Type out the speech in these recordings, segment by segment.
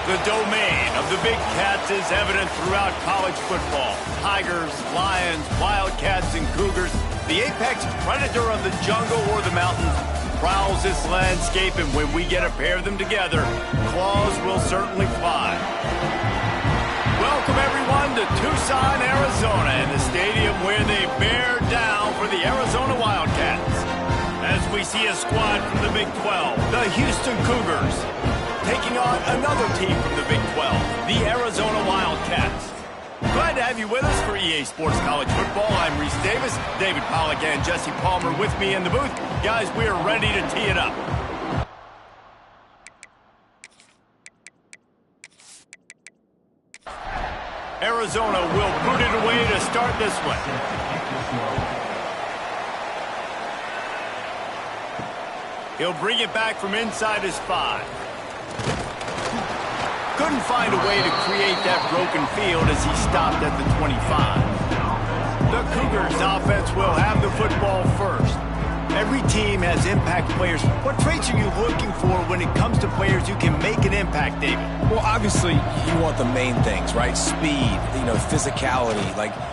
The domain of the big cats is evident throughout college football. Tigers, lions, wildcats, and cougars. The apex predator of the jungle or the mountains prowls this landscape, and when we get a pair of them together, claws will certainly fly. Welcome, everyone, to Tucson, Arizona, and the stadium where they bear down for the Arizona Wildcats. As we see a squad from the Big 12, the Houston Cougars, taking on another team from the Big 12, the Arizona Wildcats. Glad to have you with us for EA Sports College Football. I'm Reese Davis, David Pollack and Jesse Palmer with me in the booth. Guys, we are ready to tee it up. Arizona will put it away to start this one. He'll bring it back from inside his 5. Couldn't find a way to create that broken field as he stopped at the 25. The Cougars offense will have the football first. Every team has impact players. What traits are you looking for when it comes to players who can make an impact, David? Well, obviously, you want the main things, right? Speed, physicality,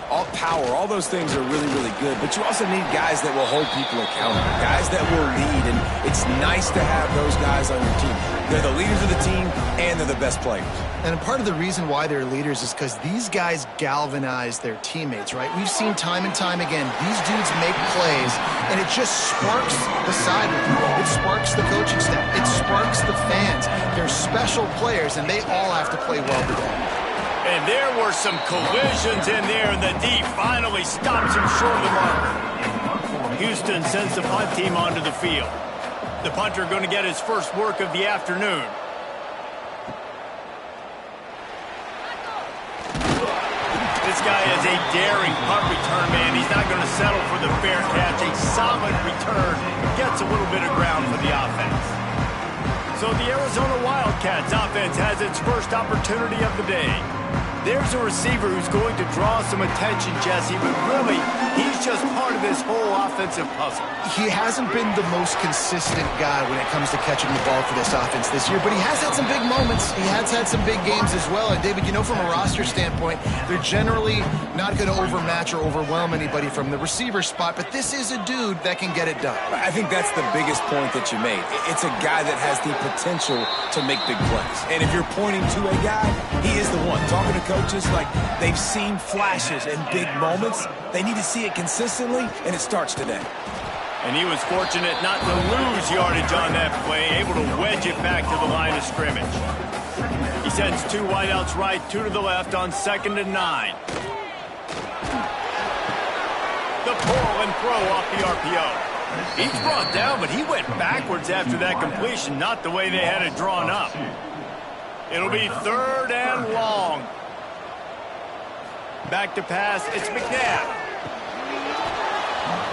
all power, all those things are really, really good. But you also need guys that will hold people accountable, guys that will lead, and it's nice to have those guys on your team. They're the leaders of the team, and they're the best players. And part of the reason why they're leaders is because these guys galvanize their teammates, right? We've seen time and time again, these dudes make plays, and it just sparks the sideline. It sparks the coaching staff. It sparks the fans. They're special players, and they all have to play well together. And there were some collisions in there, and the D finally stops him short of the marker. Houston sends the punt team onto the field. The punter going to get his first work of the afternoon. This guy is a daring punt return man. He's not going to settle for the fair catch. A solid return gets a little bit of ground for the offense. So the Arizona Wildcats offense has its first opportunity of the day. There's a receiver who's going to draw some attention, Jesse, but really, he's just part of this whole offensive puzzle. He hasn't been the most consistent guy when it comes to catching the ball for this offense this year, but he has had some big moments. He has had some big games as well. And, David, from a roster standpoint, they're generally not going to overmatch or overwhelm anybody from the receiver spot, but this is a dude that can get it done. I think that's the biggest point that you made. It's a guy that has the potential to make big plays. And if you're pointing to a guy, he is the one. Talking to coaches, they've seen flashes and big moments. They need to see it consistently, and it starts today. And he was fortunate not to lose yardage on that play, able to wedge it back to the line of scrimmage. He sends 2 wideouts right, 2 to the left on 2nd and 9. The pull and throw off the RPO. He's brought down, but he went backwards after that completion, not the way they had it drawn up. It'll be 3rd and long. Back to pass, it's McNabb.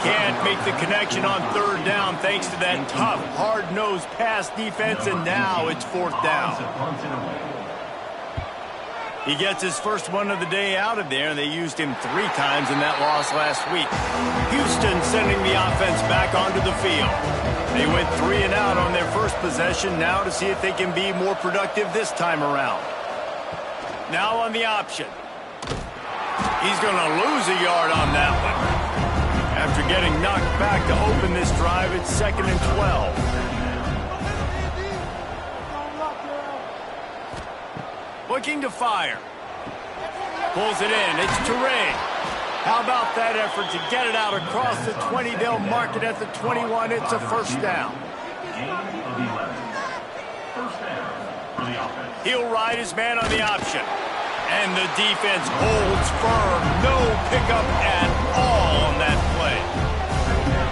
Can't make the connection on 3rd down thanks to that tough, hard-nosed pass defense, and now it's 4th down. He gets his first one of the day out of there, and they used him 3 times in that loss last week. Houston sending the offense back onto the field. They went 3 and out on their first possession, now to see if they can be more productive this time around. Now on the option. He's going to lose a yard on that one. After getting knocked back to open this drive, it's 2nd and 12. Looking to fire. Pulls it in. It's Turay. How about that effort to get it out across the 20? They'll mark it at the 21. It's a 1st down. He'll ride his man on the option. And the defense holds firm. No pickup at all on that play.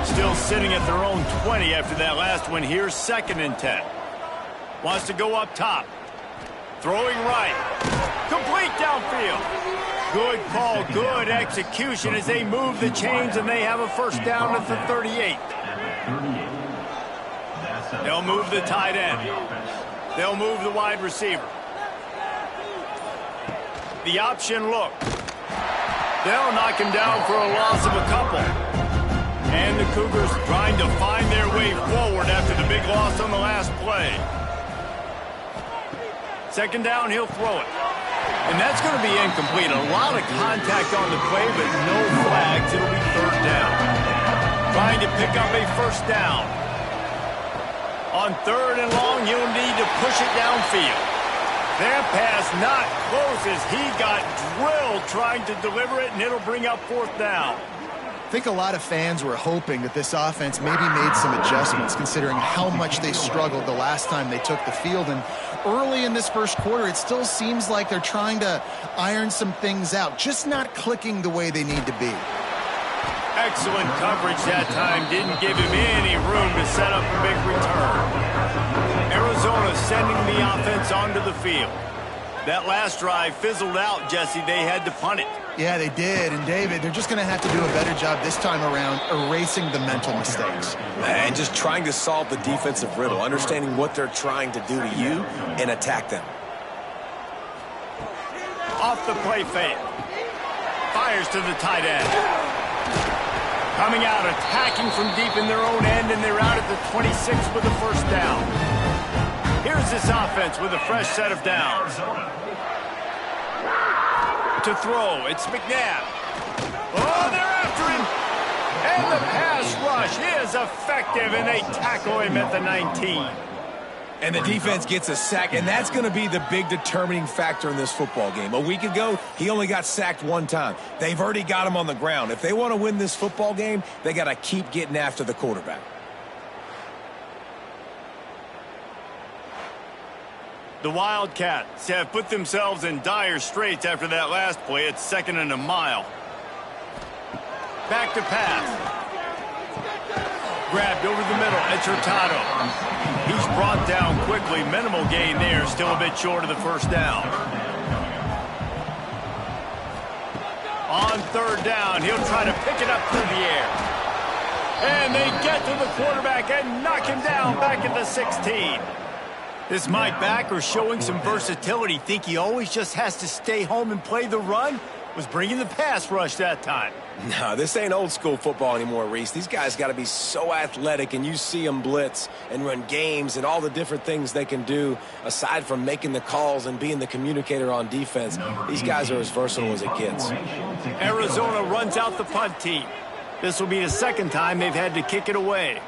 Still sitting at their own 20 after that last one. Here's 2nd and 10. Wants to go up top. Throwing right. Complete downfield. Good call, good execution as they move the chains, and they have a 1st down at the 38. They'll move the tight end. They'll move the wide receiver. The option look. They'll knock him down for a loss of a couple. And the Cougars trying to find their way forward after the big loss on the last play. Second down, he'll throw it. And that's going to be incomplete. A lot of contact on the play, but no flags. It'll be third down. Trying to pick up a first down. On third and long, he'll need to push it downfield. That pass not close as he got drilled trying to deliver it, and it'll bring up fourth down. I think a lot of fans were hoping that this offense maybe made some adjustments considering how much they struggled the last time they took the field. And early in this first quarter, it still seems like they're trying to iron some things out, just not clicking the way they need to be. Excellent coverage that time. Didn't give him any room to set up a big return. Arizona sending the offense onto the field. That last drive fizzled out, Jesse. They had to punt it. Yeah, they did. And, David, they're just going to have to do a better job this time around erasing the mental mistakes. And just trying to solve the defensive riddle, understanding what they're trying to do to you and attack them. Off the play fake. Fires to the tight end. Coming out, attacking from deep in their own end, and they're out at the 26 with the first down. Here's this offense with a fresh set of downs. To throw, it's McNabb. Oh, they're after him. And the pass rush is effective, and they tackle him at the 19. And the defense gets a sack, and that's going to be the big determining factor in this football game. A week ago, he only got sacked one time. They've already got him on the ground. If they want to win this football game, they got to keep getting after the quarterback. The Wildcats have put themselves in dire straits after that last play. It's second and a mile. Back to pass. Grabbed over the middle. It's Hurtado. He's brought down quickly. Minimal gain there. Still a bit short of the first down. On third down, he'll try to pick it up through the air. And they get to the quarterback and knock him down back at the 16. This Mike backer showing some versatility. Think he always just has to stay home and play the run? Was bringing the pass rush that time. No, this ain't old school football anymore, Reese. These guys got to be so athletic, and you see them blitz and run games and all the different things they can do aside from making the calls and being the communicator on defense. These guys are as versatile as it gets. Arizona runs out the punt team. This will be the second time they've had to kick it away.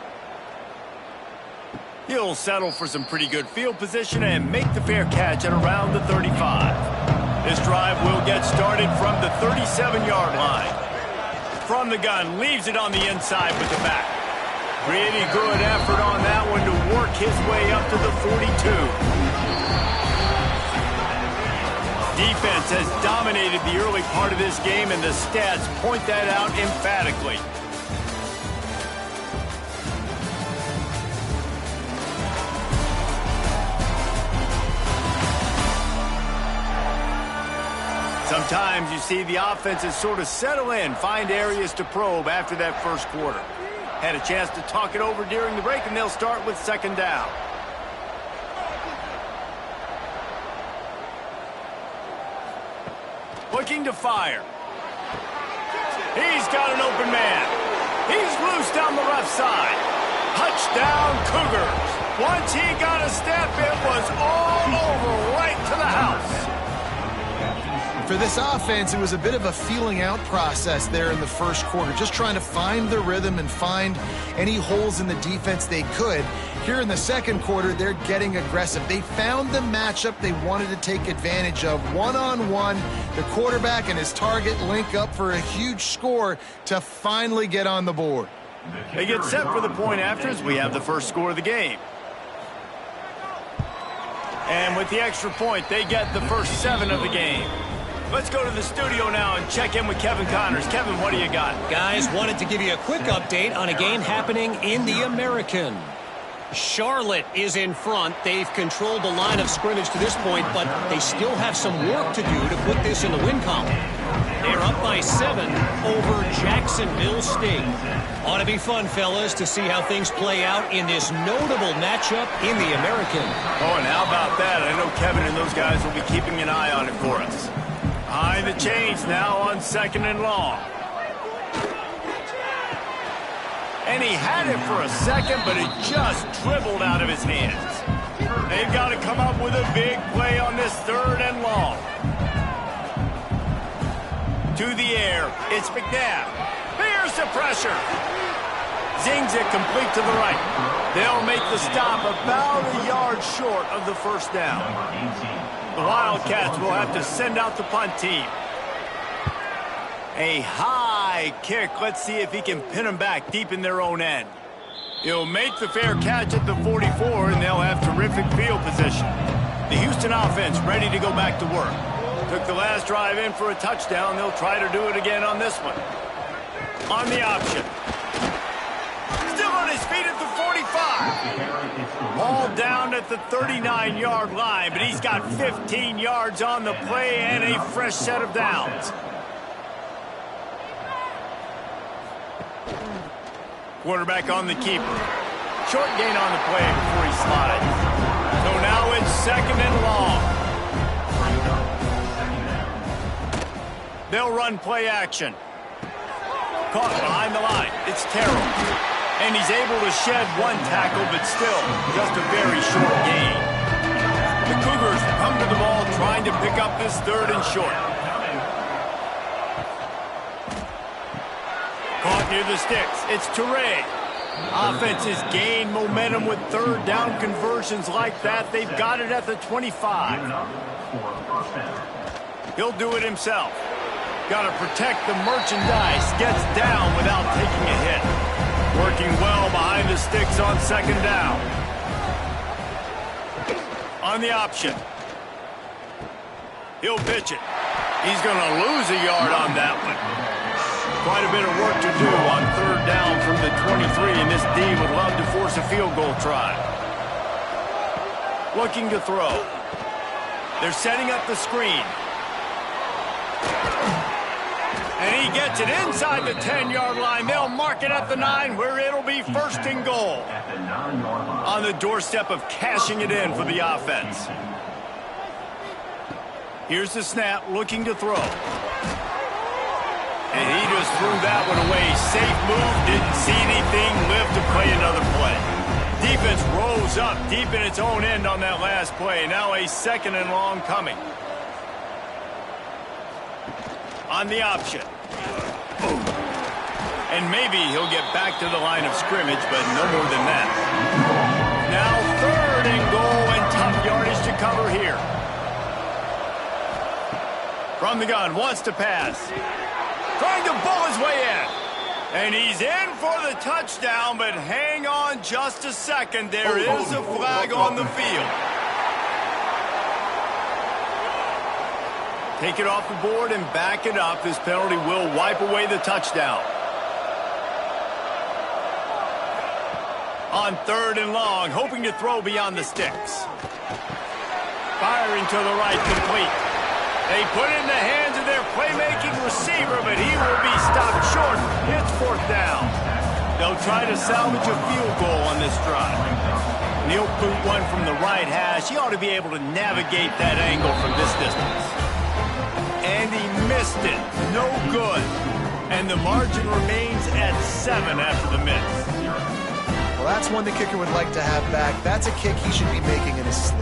He'll settle for some pretty good field position and make the fair catch at around the 35. This drive will get started from the 37-yard line. From the gun, leaves it on the inside with the back. Pretty good effort on that one to work his way up to the 42. Defense has dominated the early part of this game, and the stats point that out emphatically. Sometimes you see the offenses sort of settle in, find areas to probe after that first quarter. Had a chance to talk it over during the break, and they'll start with second down. Looking to fire. He's got an open man. He's loose down the left side. Touchdown, Cougars. Once he got a step, it was all over right to the house. For this offense, it was a bit of a feeling out process there in the first quarter, just trying to find the rhythm and find any holes in the defense they could. Here in the second quarter, they're getting aggressive. They found the matchup they wanted to take advantage of. One-on-one, the quarterback and his target link up for a huge score to finally get on the board. They get set for the point after as we have the first score of the game. And with the extra point, they get the first 7 of the game. Let's go to the studio now and check in with Kevin Connors. Kevin, what do you got? Guys, wanted to give you a quick update on a game happening in the American. Charlotte is in front. They've controlled the line of scrimmage to this point, but they still have some work to do to put this in the win column. They're up by 7 over Jacksonville State. Ought to be fun, fellas, to see how things play out in this notable matchup in the American. Oh, and how about that? I know Kevin and those guys will be keeping an eye on it for us. Behind the chains now on second and long. And he had it for a second, but it just dribbled out of his hands. They've got to come up with a big play on this 3rd and long. To the air, it's McNabb. Here's the pressure. Zings it complete to the right. They'll make the stop about a yard short of the 1st down. The Wildcats will have to send out the punt team. A high kick. Let's see if he can pin them back deep in their own end. He'll make the fair catch at the 44, and they'll have terrific field position. The Houston offense ready to go back to work. Took the last drive in for a touchdown. They'll try to do it again on this one. On the option. Still on his feet at the 45. Ball down at the 39-yard line, but he's got 15 yards on the play and a fresh set of downs. Quarterback on the keeper. Short gain on the play before he slides. So now it's 2nd and long. They'll run play action. Caught behind the line. It's Terrell. And he's able to shed one tackle, but still just a very short gain. The Cougars come to the ball trying to pick up this 3rd and short. Caught near the sticks. It's Toure. Offenses gain momentum with 3rd down conversions like that. They've got it at the 25. He'll do it himself. Got to protect the merchandise. Gets down without taking a hit. Working well behind the sticks on 2nd down. On the option. He'll pitch it. He's going to lose a yard on that one. Quite a bit of work to do on 3rd down from the 23, and this D would love to force a field goal try. Looking to throw. They're setting up the screen. And he gets it inside the 10-yard line. They'll mark it at the 9, where it'll be 1st and goal. On the doorstep of cashing it in for the offense. Here's the snap, looking to throw. And he just threw that one away. Safe move, didn't see anything, lived to play another play. Defense rose up deep in its own end on that last play. Now a 2nd and long coming. On the option. And maybe he'll get back to the line of scrimmage, but no more than that. Now 3rd and goal, and tough yardage to cover here. From the gun, wants to pass. Trying to bull his way in. And he's in for the touchdown, but hang on just a second. There is a flag on the field. Take it off the board and back it up. This penalty will wipe away the touchdown. On 3rd and long, hoping to throw beyond the sticks. Firing to the right, complete. They put it in the hands of their playmaking receiver, but he will be stopped short. It's 4th down. They'll try to salvage a field goal on this drive. He'll boot one from the right hash. He ought to be able to navigate that angle from this distance. And he missed it. No good. And the margin remains at 7 after the miss. Well, that's one the kicker would like to have back. That's a kick he should be making in his sleep.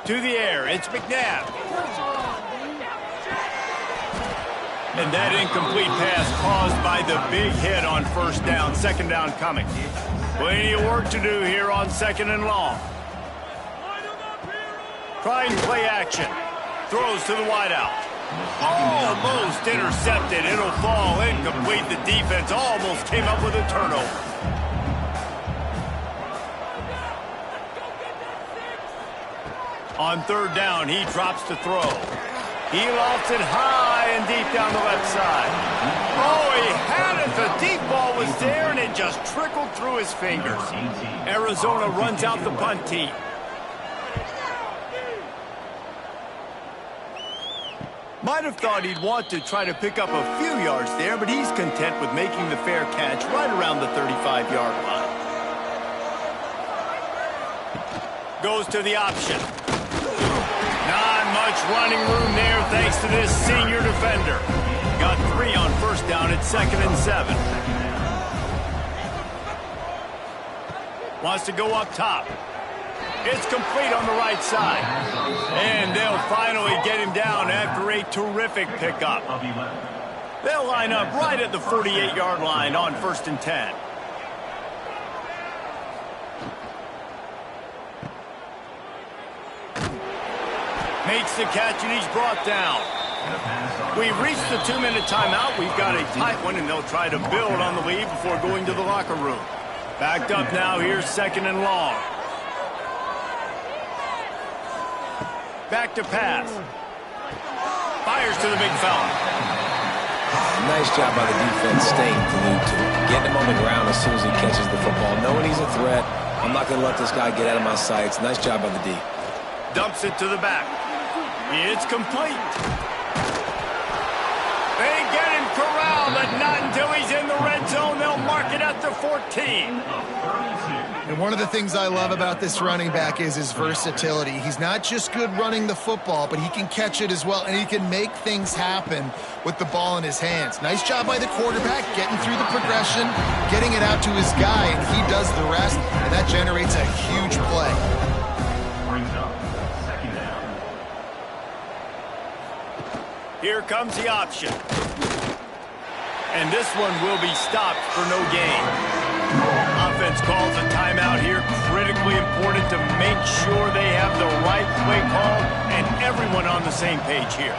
To the air, it's McNabb. And that incomplete pass caused by the big hit on 1st down, 2nd down coming. Plenty of work to do here on 2nd and long. Trying play action. Throws to the wideout. Almost intercepted. It'll fall incomplete. The defense almost came up with a turnover. On 3rd down, he drops to throw. He lofts it high and deep down the left side. Oh, he had it. The deep ball was there, and it just trickled through his fingers. Arizona runs out the punt team. Might have thought he'd want to try to pick up a few yards there, but he's content with making the fair catch right around the 35-yard line. Goes to the option. Not much running room there thanks to this senior defender. Got 3 on first down at 2nd and 7. Wants to go up top. It's complete on the right side. And they'll finally get him down after a terrific pickup. They'll line up right at the 48-yard line on 1st and 10. Makes the catch, and he's brought down. We've reached the 2-minute timeout. We've got a tight one, and they'll try to build on the lead before going to the locker room. Backed up now, here's 2nd and long. Back to pass. Fires to the big fella. Nice job by the defense staying glued to it. Getting him on the ground as soon as he catches the football. Knowing he's a threat, I'm not going to let this guy get out of my sights. Nice job by the D. Dumps it to the back. It's complete. They get him corralled, but not until he's in the red zone. They'll mark it at the 14. And one of the things I love about this running back is his versatility. He's not just good running the football, but he can catch it as well, and he can make things happen with the ball in his hands. Nice job by the quarterback, getting through the progression, getting it out to his guy, and he does the rest, and that generates a huge play. Here comes the option. And this one will be stopped for no gain. Offense calls a timeout here. Critically important to make sure they have the right play call and everyone on the same page here.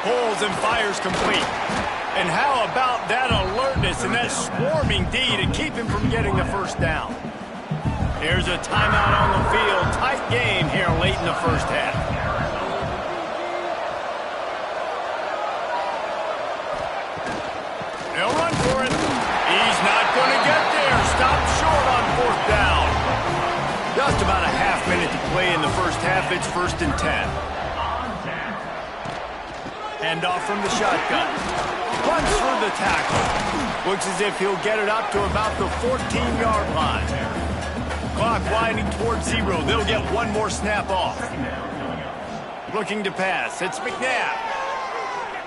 Pulls and fires complete. And how about that alertness and that swarming D to keep him from getting the first down? There's a timeout on the field. Tight game here late in the first half. They'll run for it. He's not going to get there. Stopped short on 4th down. Just about a half minute to play in the first half. It's 1st and 10. Hand off from the shotgun. Runs through the tackle. Looks as if he'll get it up to about the 14-yard line. Clock winding towards 0. They'll get one more snap off. Looking to pass. It's McNabb.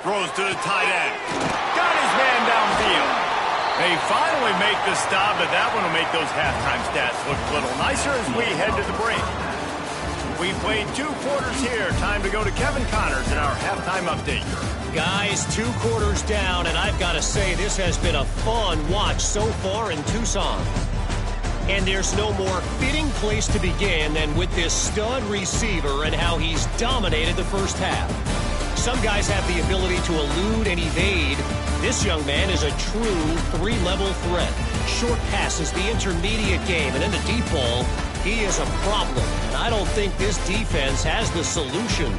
Throws to the tight end. Got his man downfield. They finally make the stop, but that one will make those halftime stats look a little nicer as we head to the break. We played 2 quarters here. Time to go to Kevin Connors in our halftime update. Guys, 2 quarters down, and I've got to say this has been a fun watch so far in Tucson. And there's no more fitting place to begin than with this stud receiver and how he's dominated the first half. Some guys have the ability to elude and evade. This young man is a true 3-level threat. Short passes, the intermediate game, and in the deep ball, he is a problem. And I don't think this defense has the solution.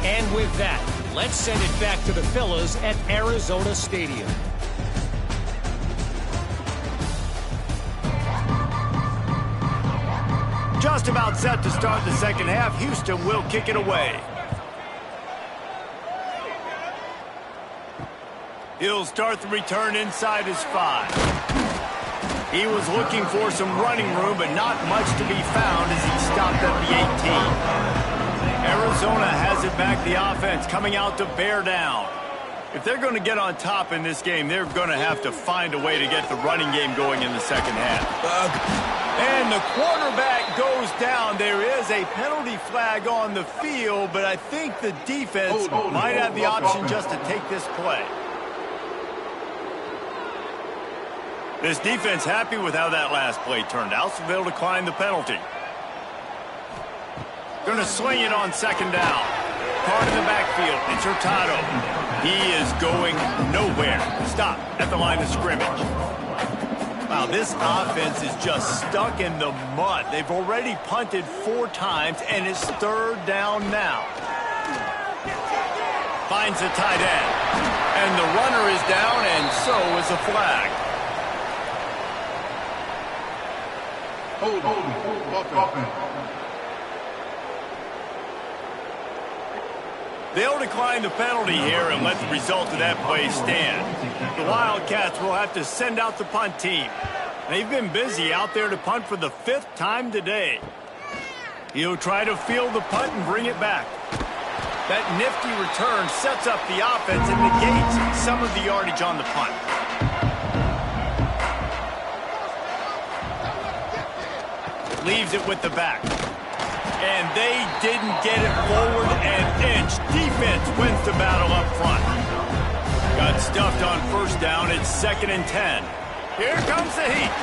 And with that, let's send it back to the fellas at Arizona Stadium. Just about set to start the second half. Houston will kick it away. He'll start the return inside his 5. He was looking for some running room, but not much to be found as he stopped at the 18. Arizona has it back, the offense coming out to bear down. If they're going to get on top in this game, they're going to have to find a way to get the running game going in the second half. And the quarterback goes down. There is a penalty flag on the field, but I think the defense might have the option just to take this play. This defense happy with how that last play turned out, so they'll decline the penalty. Going to swing it on 2nd down. Card in the backfield. It's Hurtado. He is going nowhere. Stop at the line of scrimmage. Wow, this offense is just stuck in the mud. They've already punted 4 times, and it's 3rd down now. Finds the tight end. And the runner is down, and so is a flag. They'll decline the penalty here and let the result of that play stand. The Wildcats will have to send out the punt team. They've been busy out there to punt for the 5th time today. He'll try to field the punt and bring it back. That nifty return sets up the offense and negates some of the yardage on the punt. Leaves it with the back. And they didn't get it forward an inch. Defense wins the battle up front. Got stuffed on 1st down. It's 2nd and 10. Here comes the heat.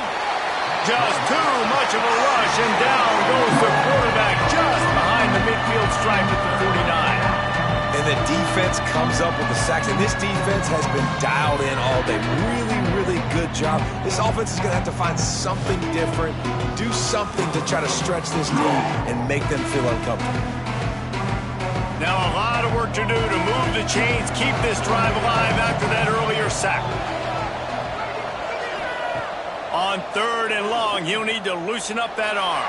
Just too much of a rush, and down goes the quarterback just behind the midfield stripe at the 49. And the defense comes up with the sacks. And this defense has been dialed in all day. Really good job. This offense is going to have to find something different, do something to try to stretch this team and make them feel uncomfortable. Now a lot of work to do to move the chains, keep this drive alive after that earlier sack. On 3rd and long, he'll need to loosen up that arm.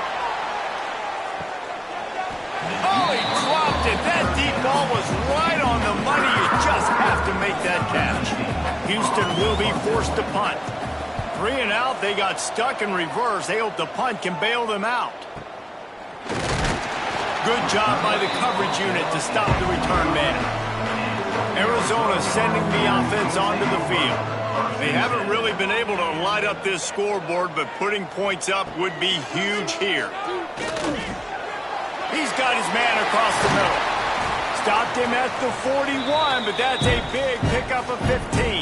Oh, he dropped it. That deep ball was right on the money. You just have to make that catch. Houston will be forced to punt. 3 and out, they got stuck in reverse. They hope the punt can bail them out. Good job by the coverage unit to stop the return man. Arizona sending the offense onto the field. They haven't really been able to light up this scoreboard, but putting points up would be huge here. He's got his man across the middle. Stopped him at the 41, but that's a big pickup of 15.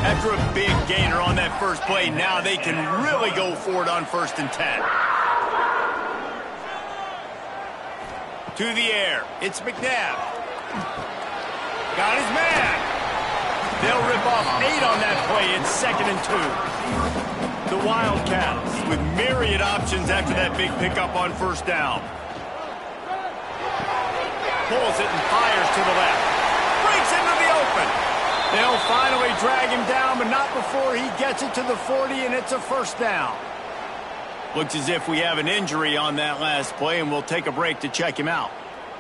After a big gainer on that first play, now they can really go for it on 1st and 10. To the air. It's McNabb. Got his man. They'll rip off 8 on that play. It's 2nd and 2. The Wildcats with myriad options after that big pickup on 1st down. Pulls it and fires to the left. Breaks into the open. They'll finally drag him down, but not before he gets it to the 40, and it's a 1st down. Looks as if we have an injury on that last play, and we'll take a break to check him out.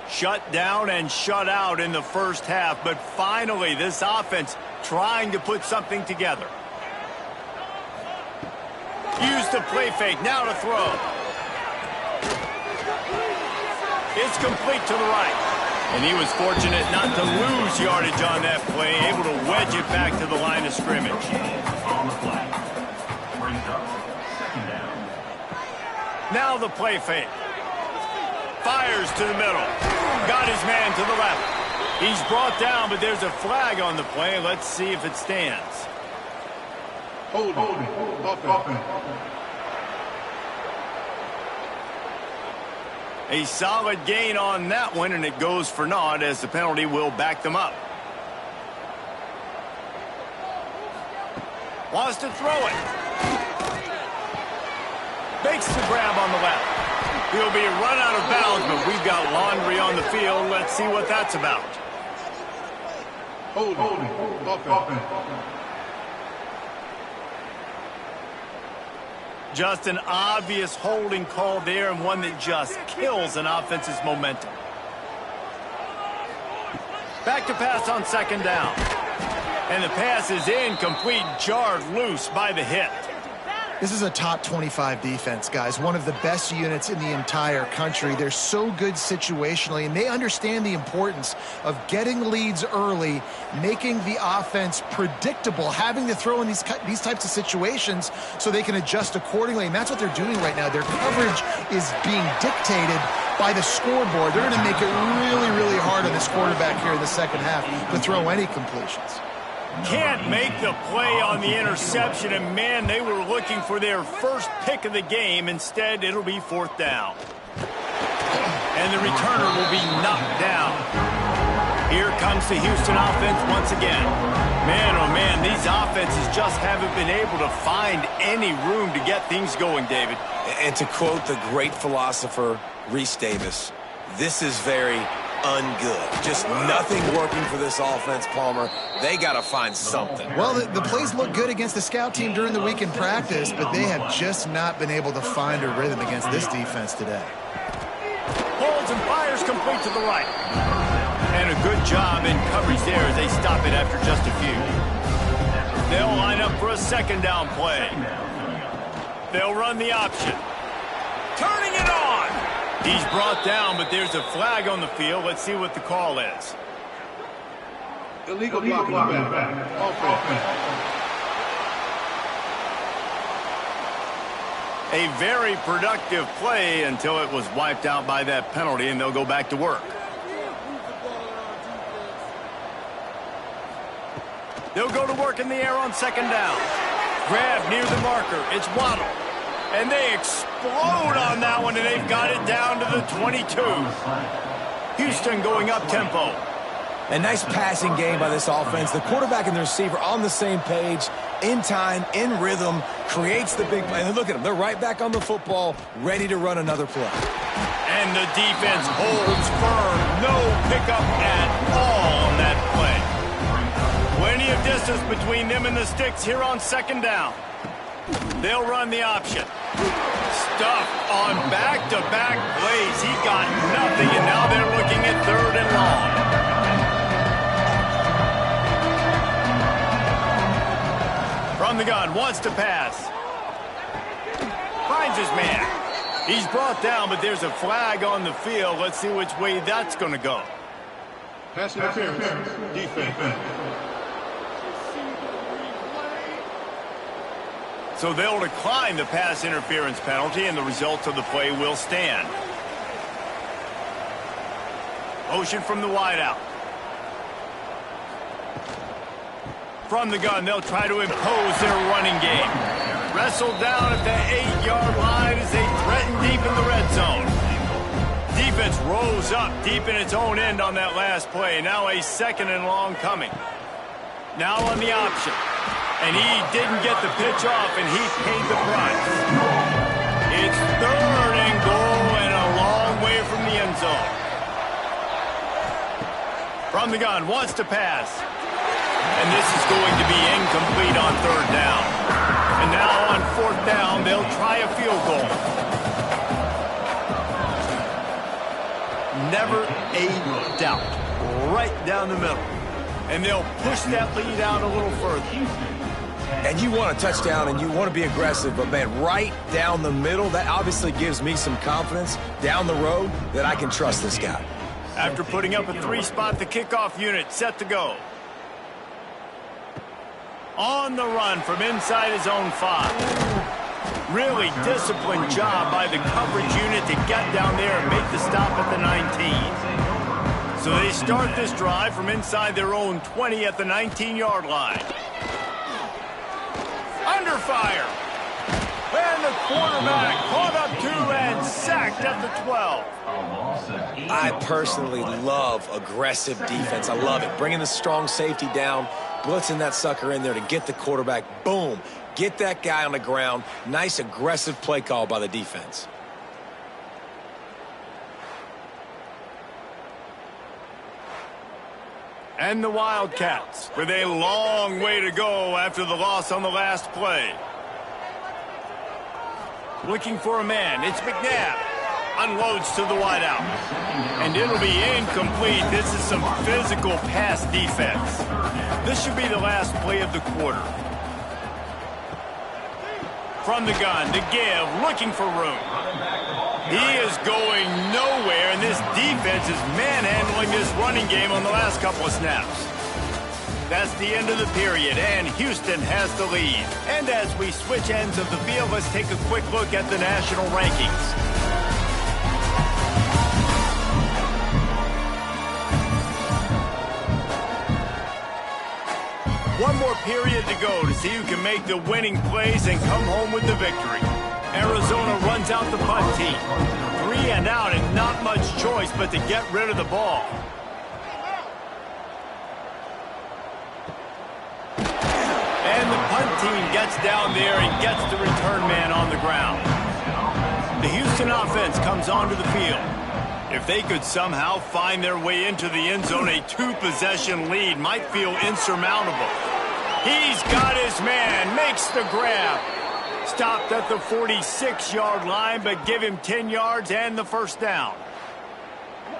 Shut down and shut out in the 1st half, but finally this offense trying to put something together. Use the play fake, now to throw. It's complete to the right. And he was fortunate not to lose yardage on that play, able to wedge it back to the line of scrimmage. Now the play fake. Fires to the middle. Got his man to the left. He's brought down, but there's a flag on the play. Let's see if it stands. Hold it. A solid gain on that one, and it goes for naught as the penalty will back them up. Wants to throw it. Makes the grab on the left. He'll be run out of bounds, but we've got laundry on the field. Let's see what that's about. Hold it. Just an obvious holding call there, and one that just kills an offense's momentum. Back to pass on 2nd down. And the pass is incomplete, jarred loose by the hit. This is a top 25 defense, guys. One of the best units in the entire country. They're so good situationally, and they understand the importance of getting leads early, making the offense predictable, having to throw in these types of situations so they can adjust accordingly. And that's what they're doing right now. Their coverage is being dictated by the scoreboard. They're going to make it really hard on this quarterback here in the 2nd half to throw any completions. Can't make the play on the interception, and man, they were looking for their first pick of the game. Instead, it'll be 4th down. And the returner will be knocked down. Here comes the Houston offense once again. Man, oh man, these offenses just haven't been able to find any room to get things going, David. And to quote the great philosopher, Reese Davis, this is very ungood. Just nothing working for this offense, Palmer. They got to find something. Well, the plays look good against the scout team during the week in practice, but they have just not been able to find a rhythm against this defense today. Holds and fires complete to the right. And a good job in coverage there as they stop it after just a few. They'll line up for a 2nd down play. They'll run the option. Turning it on. He's brought down, but there's a flag on the field. Let's see what the call is. Illegal blocking back. Offense. A very productive play until it was wiped out by that penalty, and they'll go back to work. They'll go to work in the air on second down. Grab near the marker. It's Waddle. And they explode on that one, and they've got it down to the 22. Houston going up tempo. A nice passing game by this offense. The quarterback and the receiver on the same page, in time, in rhythm, creates the big play. And look at them. They're right back on the football, ready to run another play. And the defense holds firm. No pickup at all on that play. Plenty of distance between them and the sticks here on second down. They'll run the option. Stuffed on back-to-back plays. He got nothing, and now they're looking at third and long. From the gun, wants to pass. Finds his man. He's brought down, but there's a flag on the field. Let's see which way that's going to go. Pass interference. Defense. So they'll decline the pass interference penalty, and the results of the play will stand. Motion from the wideout. From the gun, they'll try to impose their running game. Wrestled down at the 8-yard line as they threaten deep in the red zone. Defense rose up deep in its own end on that last play. Now a second and long coming. Now on the option. And he didn't get the pitch off, and he paid the price. It's third and goal and a long way from the end zone. From the gun, wants to pass. And this is going to be incomplete on third down. And now on fourth down, they'll try a field goal. Never a doubt. Right down the middle. And they'll push that lead out a little further. And you want a touchdown and you want to be aggressive, but man, right down the middle, that obviously gives me some confidence down the road that I can trust this guy. After putting up a 3-spot, the kickoff unit set to go. On the run from inside his own 5. Really disciplined job by the coverage unit to get down there and make the stop at the 19. So they start this drive from inside their own 20 at the 19-yard line. Under fire. And the quarterback caught up to and sacked at the 12. I personally love aggressive defense. I love it. Bringing the strong safety down, blitzing that sucker in there to get the quarterback. Boom. Get that guy on the ground. Nice aggressive play call by the defense. And the Wildcats with a long way to go after the loss on the last play. Looking for a man. It's McNabb. Unloads to the wideout. And it'll be incomplete. This is some physical pass defense. This should be the last play of the quarter. From the gun, to give, looking for room. He is going nowhere, and this defense is manhandling this running game on the last couple of snaps. That's the end of the period, and Houston has the lead. And as we switch ends of the field, let's take a quick look at the national rankings. One more period to go to see who can make the winning plays and come home with the victory. Arizona runs out the punt team. 3 and out and not much choice but to get rid of the ball. And the punt team gets down there and gets the return man on the ground. The Houston offense comes onto the field. If they could somehow find their way into the end zone, a 2-possession lead might feel insurmountable. He's got his man, makes the grab. Stopped at the 46-yard line, but give him 10 yards and the first down.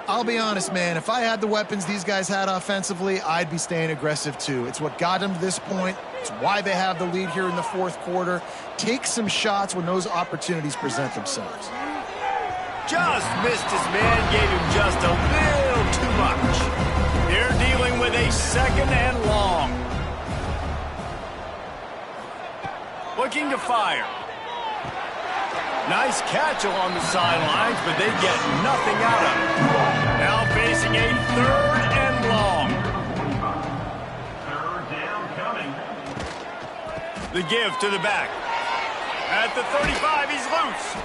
I'll be honest, man. If I had the weapons these guys had offensively, I'd be staying aggressive too. It's what got them to this point. It's why they have the lead here in the fourth quarter. Take some shots when those opportunities present themselves. Just missed his man, gave him just a little too much. They're dealing with a second and long. Looking to fire. Nice catch along the sidelines, but they get nothing out of it. Now facing a third and long. Third down coming. The give to the back. At the 35, he's loose.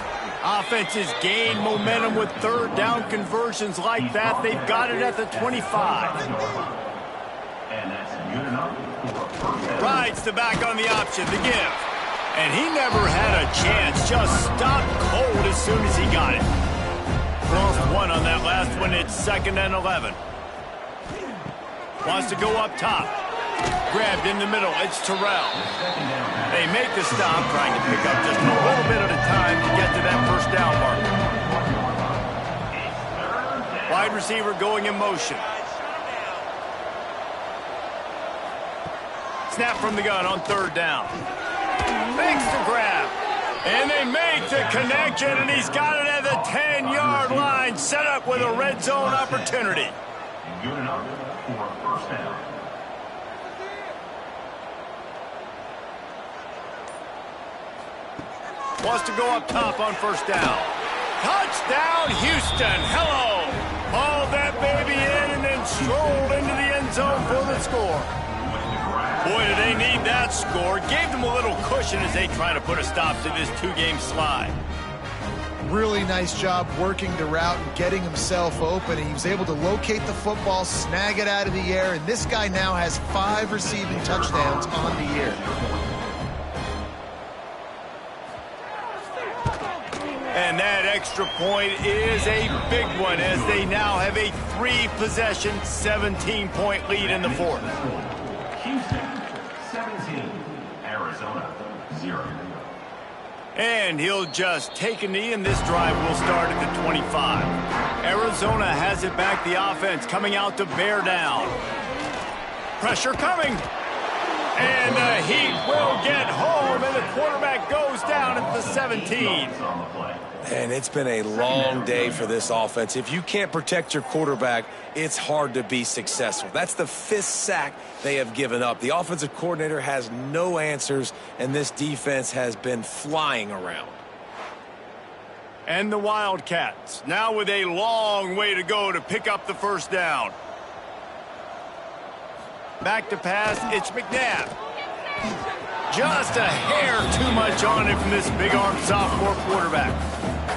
Offenses gain momentum with third down conversions like that. They've got it at the 25. And that's good enough for a first down. Rides the back on the option, the give. And he never had a chance, just stopped cold as soon as he got it. Lost one on that last one, it's second and 11. Wants to go up top. Grabbed in the middle, it's Terrell. They make the stop, trying to pick up just a little bit at a time to get to that first down mark. Wide receiver going in motion. Snap from the gun on third down. Makes the grab. And they make the connection, and he's got it at the 10-yard line, set up with a red zone opportunity. Good enough for a first down. Wants to go up top on first down. Touchdown, Houston. Hello. Hauled that baby in and then strolled into the end zone for the score. Boy, do they need that score. Gave them a little cushion as they try to put a stop to this two-game slide. Really nice job working the route and getting himself open. He was able to locate the football, snag it out of the air, and this guy now has 5 receiving touchdowns on the year. And that extra point is a big one as they now have a 3-possession, 17-point lead in the fourth. Houston, 17. Arizona, 0. And he'll just take a knee, and this drive will start at the 25. Arizona has it back, the offense coming out to bear down. Pressure coming. And the Heat will get home, and the quarterback goes down at the 17. And it's been a long day for this offense. If you can't protect your quarterback, it's hard to be successful. That's the 5th sack they have given up. The offensive coordinator has no answers, and this defense has been flying around. And the Wildcats, now with a long way to go to pick up the first down. Back to pass, it's McNabb. Just a hair too much on it from this big-armed sophomore quarterback.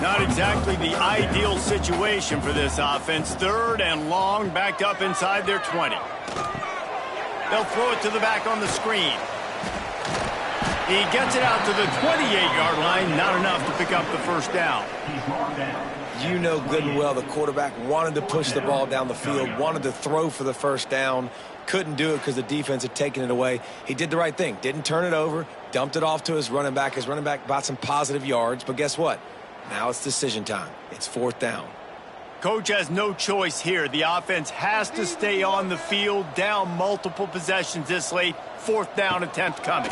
Not exactly the ideal situation for this offense. Third and long, backed up inside their 20. They'll throw it to the back on the screen. He gets it out to the 28-yard line, not enough to pick up the first down. You know good and well the quarterback wanted to push the ball down the field, wanted to throw for the first down, couldn't do it because the defense had taken it away. He did the right thing, didn't turn it over, dumped it off to his running back. His running back got some positive yards, but guess what? Now it's decision time. It's fourth down. Coach has no choice here. The offense has to stay on the field, down multiple possessions this late. Fourth down attempt coming.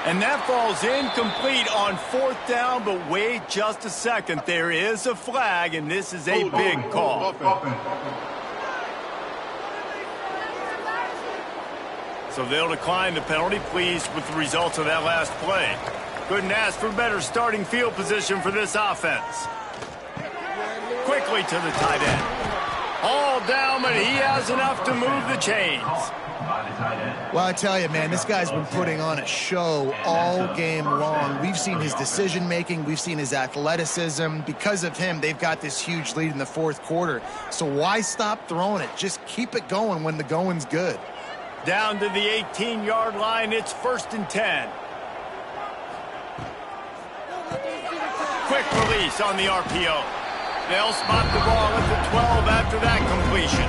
And that falls incomplete on fourth down, but wait just a second. There is a flag, and this is a big call. So they'll decline the penalty, pleased with the results of that last play. Couldn't ask for better starting field position for this offense. Quickly to the tight end. All down, but he has enough to move the chains. Well, I tell you, man, this guy's been putting on a show all game long. We've seen his decision-making. We've seen his athleticism. Because of him, they've got this huge lead in the fourth quarter. So why stop throwing it? Just keep it going when the going's good. Down to the 18-yard line, it's 1st and 10. Quick release on the RPO. They'll spot the ball at the 12 after that completion.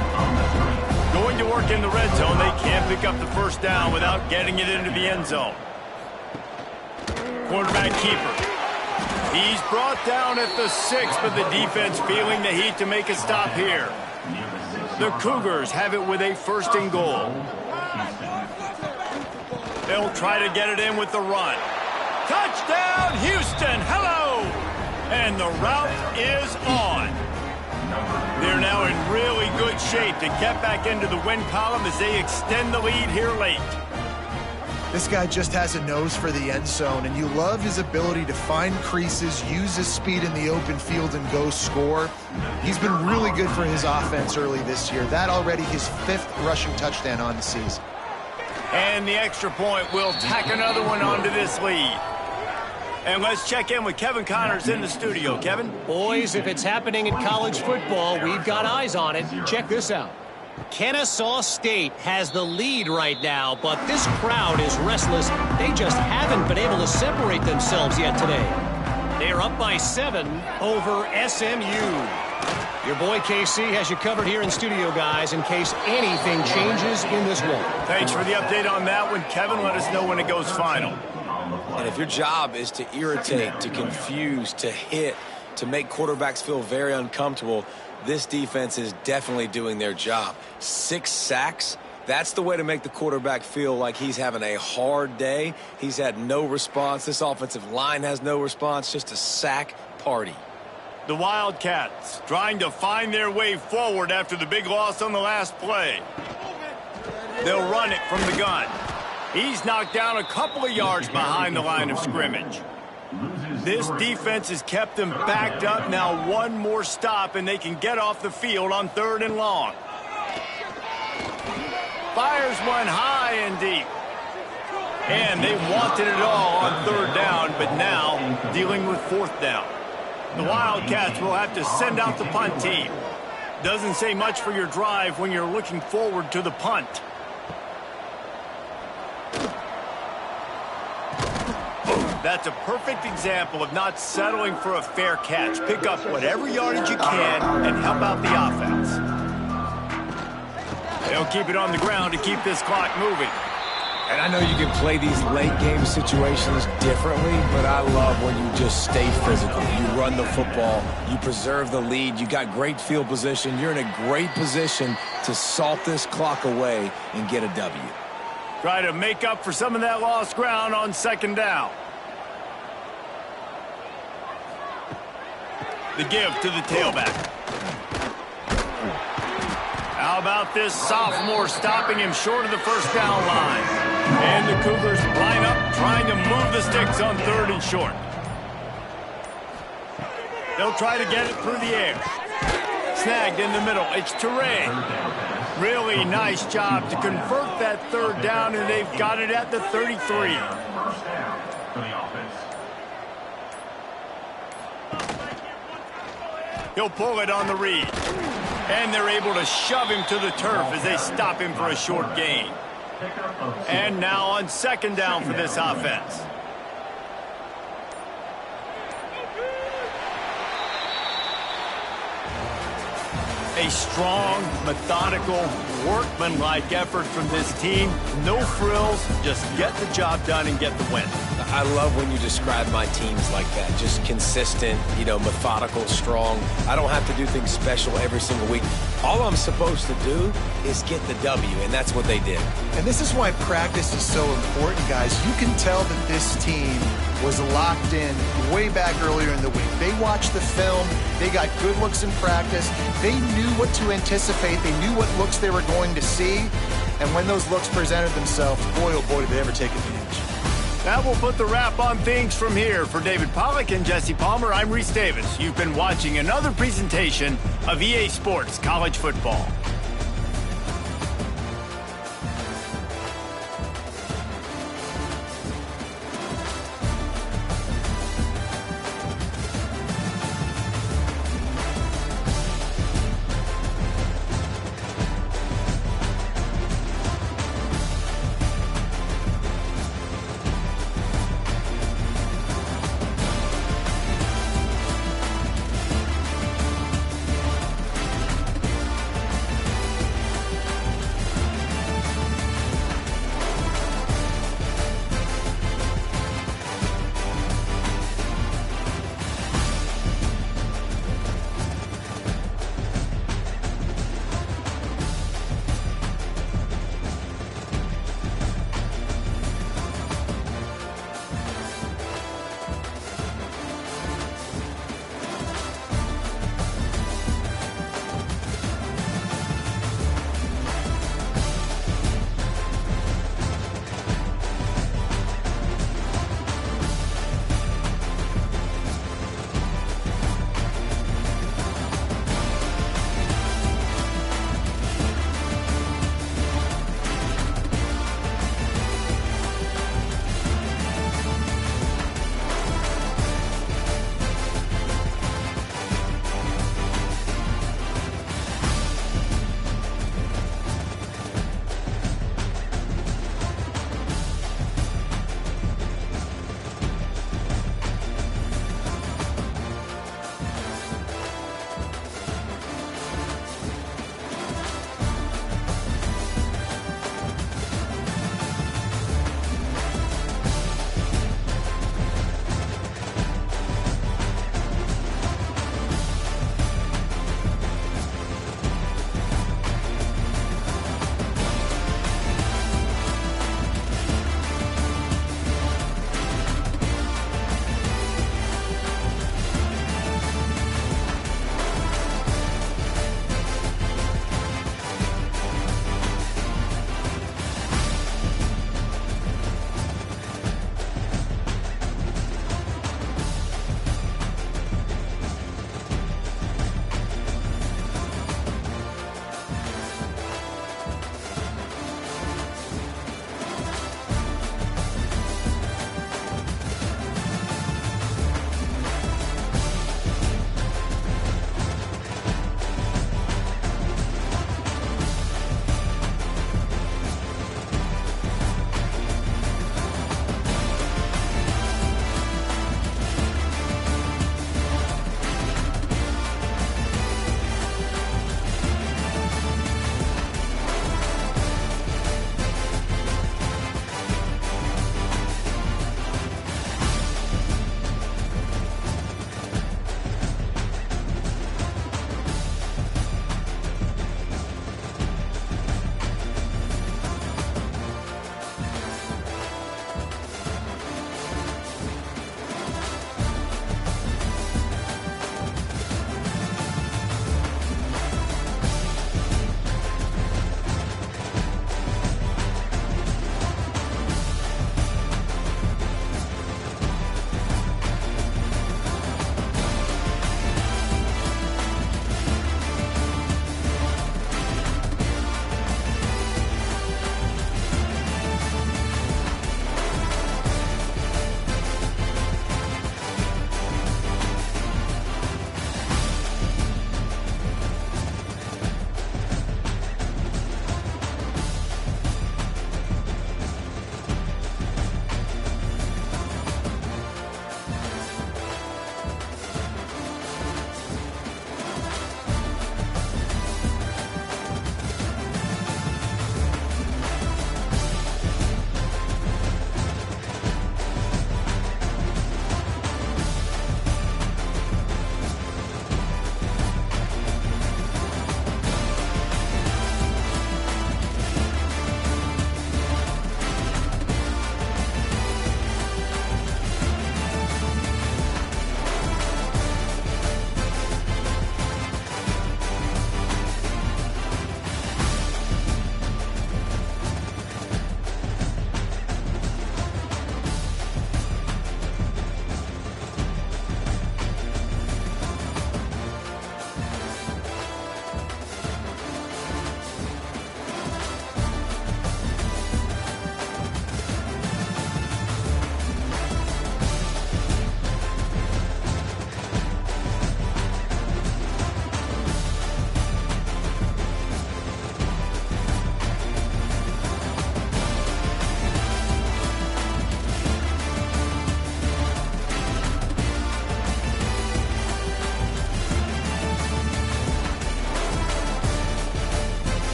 Going to work in the red zone, they can't pick up the first down without getting it into the end zone. Quarterback keeper. He's brought down at the 6, but the defense feeling the heat to make a stop here. The Cougars have it with a 1st and goal. They'll try to get it in with the run. Touchdown, Houston! Hello! And the route is on. They're now in really good shape to get back into the win column as they extend the lead here late. This guy just has a nose for the end zone, and you love his ability to find creases, use his speed in the open field, and go score. He's been really good for his offense early this year. That already his 5th rushing touchdown on the season. And the extra point will tack another one onto this lead. And let's check in with Kevin Connors in the studio. Kevin? Boys, if it's happening in college football, we've got eyes on it. Check this out. Kennesaw State has the lead right now, but this crowd is restless. They just haven't been able to separate themselves yet today. They're up by 7 over SMU. Your boy KC has you covered here in studio, guys, in case anything changes in this one. Thanks for the update on that one, Kevin. Let us know when it goes final. And if your job is to irritate, to confuse, to hit, to make quarterbacks feel very uncomfortable, this defense is definitely doing their job. 6 sacks, that's the way to make the quarterback feel like he's having a hard day. He's had no response. This offensive line has no response, just a sack party. The Wildcats trying to find their way forward after the big loss on the last play. They'll run it from the gun. He's knocked down a couple of yards behind the line of scrimmage. This defense has kept them backed up. Now one more stop and they can get off the field on 3rd and long. Fires one high and deep. And they wanted it all on 3rd down, but now dealing with 4th down. The Wildcats will have to send out the punt team. Doesn't say much for your drive when you're looking forward to the punt. That's a perfect example of not settling for a fair catch. Pick up whatever yardage you can and help out the offense. They'll keep it on the ground to keep this clock moving. And I know you can play these late game situations differently, but I love when you just stay physical. You run the football, you preserve the lead, you got great field position, you're in a great position to salt this clock away and get a W. Try to make up for some of that lost ground on 2nd down. The give to the tailback. How about this sophomore stopping him short of the 1st down line? And the Cougars line up trying to move the sticks on 3rd and short. They'll try to get it through the air. Snagged in the middle. It's Teray. Really nice job to convert that 3rd down, and they've got it at the 33. He'll pull it on the read. And they're able to shove him to the turf as they stop him for a short gain. And now on 2nd down for this offense. A strong, methodical, workmanlike effort from this team. No frills, just get the job done and get the win. I love when you describe my teams like that. Just consistent, methodical, strong. I don't have to do things special every single week. All I'm supposed to do is get the W, and that's what they did. And this is why practice is so important, guys. You can tell that this team was locked in way back earlier in the week. They watched the film. They got good looks in practice. They knew what to anticipate. They knew what looks they were going to see. And when those looks presented themselves, boy, oh boy, did they ever take advantage. That will put the wrap on things from here. For David Pollack and Jesse Palmer, I'm Reese Davis. You've been watching another presentation of EA Sports College Football.